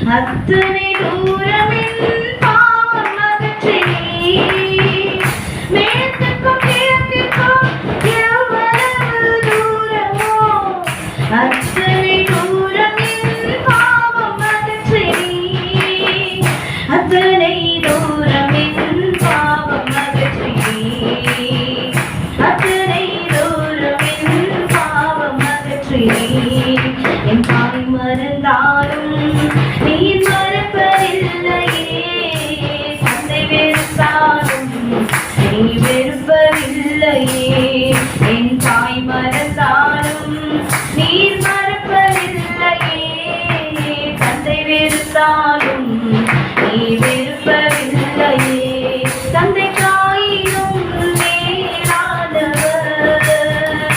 அத்தனை தூரமின் பாவம் அகற்றி மேற்கும் கிழக்கிற்கும் எவ்வளவு தூரமோ அத்தனை தூரமின் பாவம் அகற்றி அத்தனை தூரமின் பாவம் அகற்றி அத்தனை தூரமின் பாவம் அகற்றி என் தாய் மறந்தாலும் நீ மறப்பதில்லையே தந்தை வெறுத்தாலும் நீ வெறுப்பதில்லையே என் தாய் மறந்தாலும் நீ மறப்பதில்லையே தந்தை வெறுத்தாலும்